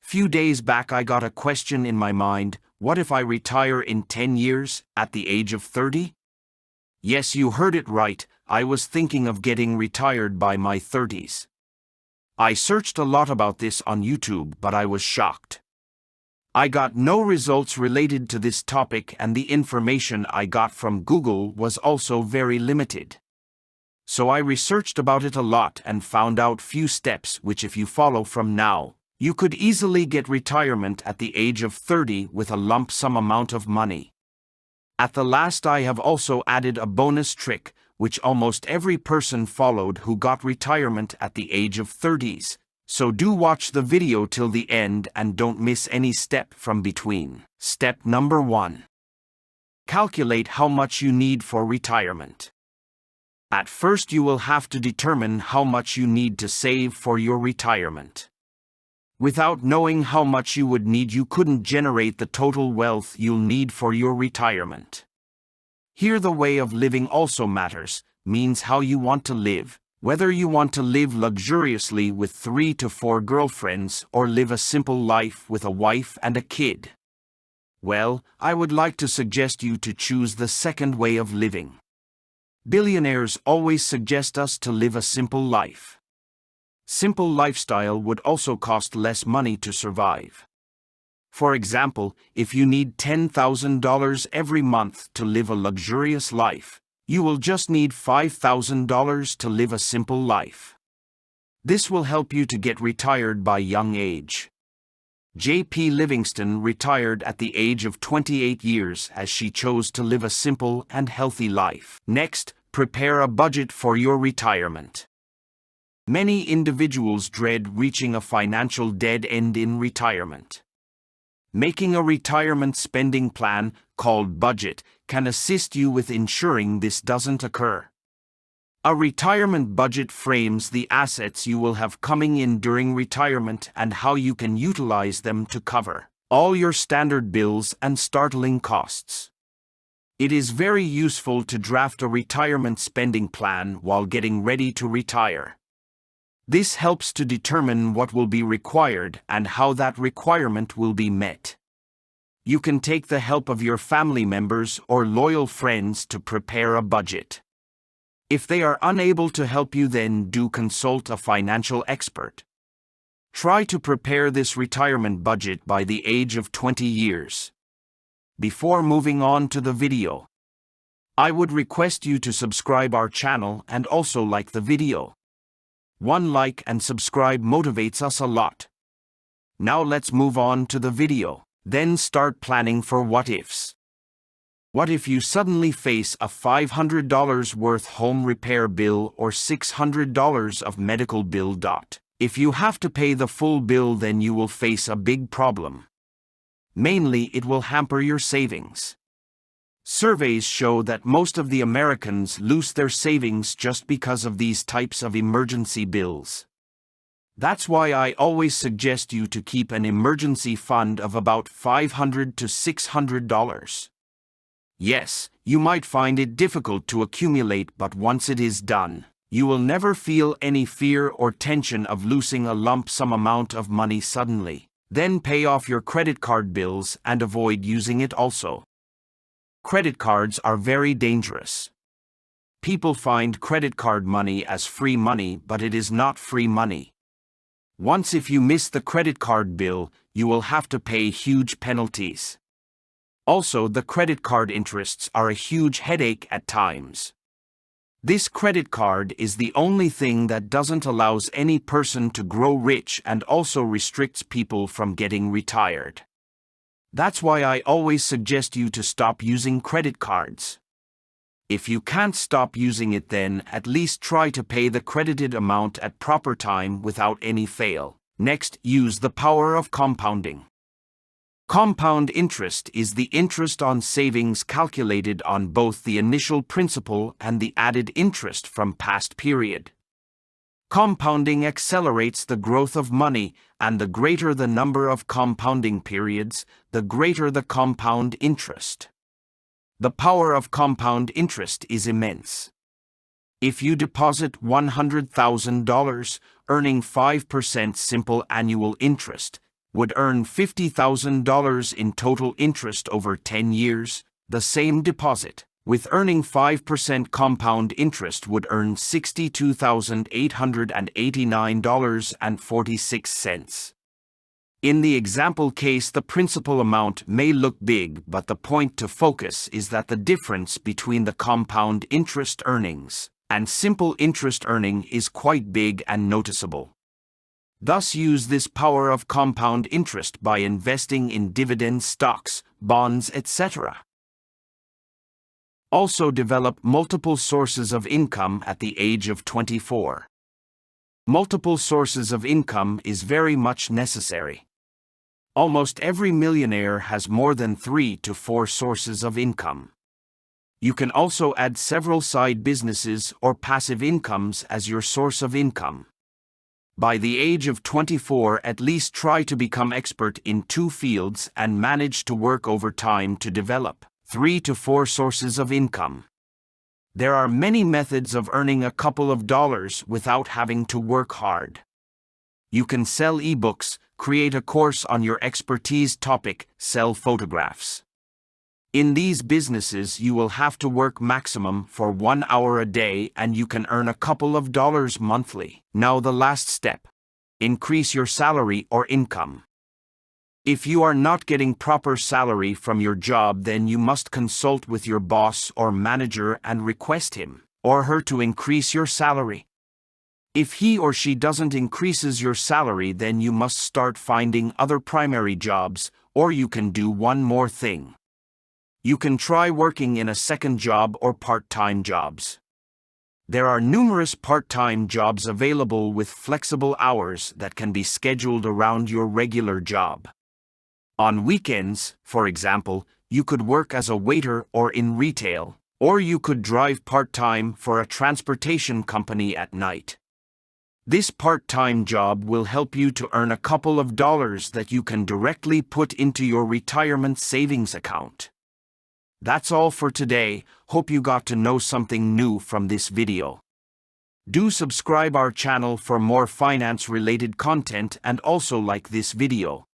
Few days back I got a question in my mind: what if I retire in 10 years, at the age of 30? Yes, you heard it right, I was thinking of getting retired by my 30s. I searched a lot about this on YouTube, but I was shocked. I got no results related to this topic, and the information I got from Google was also very limited. So I researched about it a lot and found out few steps which, if you follow from now, you could easily get retirement at the age of 30 with a lump sum amount of money. At the last, I have also added a bonus trick, which almost every person followed who got retirement at the age of 30s. So do watch the video till the end and don't miss any step from between. Step number 1. Calculate how much you need for retirement. At first, you will have to determine how much you need to save for your retirement. Without knowing how much you would need, you couldn't generate the total wealth you'll need for your retirement. Here, the way of living also matters, means how you want to live, whether you want to live luxuriously with 3 to 4 girlfriends or live a simple life with a wife and a kid. Well, I would like to suggest you to choose the second way of living. Billionaires always suggest us to live a simple life. Simple lifestyle would also cost less money to survive. For example, if you need $10,000 every month to live a luxurious life, you will just need $5,000 to live a simple life. This will help you to get retired by young age. J.P. Livingston retired at the age of 28 years as she chose to live a simple and healthy life. Next, prepare a budget for your retirement. Many individuals dread reaching a financial dead end in retirement. Making a retirement spending plan, called budget, can assist you with ensuring this doesn't occur. A retirement budget frames the assets you will have coming in during retirement and how you can utilize them to cover all your standard bills and startling costs. It is very useful to draft a retirement spending plan while getting ready to retire. This helps to determine what will be required and how that requirement will be met. You can take the help of your family members or loyal friends to prepare a budget. If they are unable to help you, then do consult a financial expert. Try to prepare this retirement budget by the age of 20 years. Before moving on to the video, I would request you to subscribe our channel and also like the video. One like and subscribe motivates us a lot. Now let's move on to the video. Then start planning for what-ifs. What if you suddenly face a $500 worth home repair bill or $600 of medical bill? If you have to pay the full bill, then you will face a big problem. Mainly, it will hamper your savings. Surveys show that most of the Americans lose their savings just because of these types of emergency bills. That's why I always suggest you to keep an emergency fund of about $500 to $600. Yes, you might find it difficult to accumulate, but once it is done, you will never feel any fear or tension of losing a lump sum amount of money suddenly. Then pay off your credit card bills and avoid using it also. Credit cards are very dangerous. People find credit card money as free money, but it is not free money. Once if you miss the credit card bill, you will have to pay huge penalties. Also, the credit card interests are a huge headache at times. This credit card is the only thing that doesn't allow any person to grow rich and also restricts people from getting retired. That's why I always suggest you to stop using credit cards. If you can't stop using it, then at least try to pay the credited amount at proper time without any fail. Next, use the power of compounding. Compound interest is the interest on savings calculated on both the initial principal and the added interest from past period. Compounding accelerates the growth of money, and the greater the number of compounding periods, the greater the compound interest. The power of compound interest is immense. If you deposit $100,000, earning 5% simple annual interest, would earn $50,000 in total interest over 10 years. The same deposit, with earning 5% compound interest, would earn $62,889.46. In the example case, the principal amount may look big, but the point to focus is that the difference between the compound interest earnings and simple interest earning is quite big and noticeable. Thus, use this power of compound interest by investing in dividend stocks, bonds, etc. Also, develop multiple sources of income at the age of 24. Multiple sources of income is very much necessary. Almost every millionaire has more than 3 to 4 sources of income. You can also add several side businesses or passive incomes as your source of income. By the age of 24, at least try to become expert in 2 fields and manage to work overtime to develop 3 to 4 sources of income. There are many methods of earning a couple of dollars without having to work hard. You can sell ebooks, create a course on your expertise topic, sell photographs. In these businesses, you will have to work maximum for 1 hour a day and you can earn a couple of dollars monthly. Now the last step. Increase your salary or income. If you are not getting proper salary from your job, then you must consult with your boss or manager and request him or her to increase your salary. If he or she doesn't increases your salary, then you must start finding other primary jobs, or you can do one more thing. You can try working in a second job or part-time jobs. There are numerous part-time jobs available with flexible hours that can be scheduled around your regular job. On weekends, for example, you could work as a waiter or in retail, or you could drive part-time for a transportation company at night. This part-time job will help you to earn a couple of dollars that you can directly put into your retirement savings account. That's all for today. Hope you got to know something new from this video. Do subscribe our channel for more finance-related content and also like this video.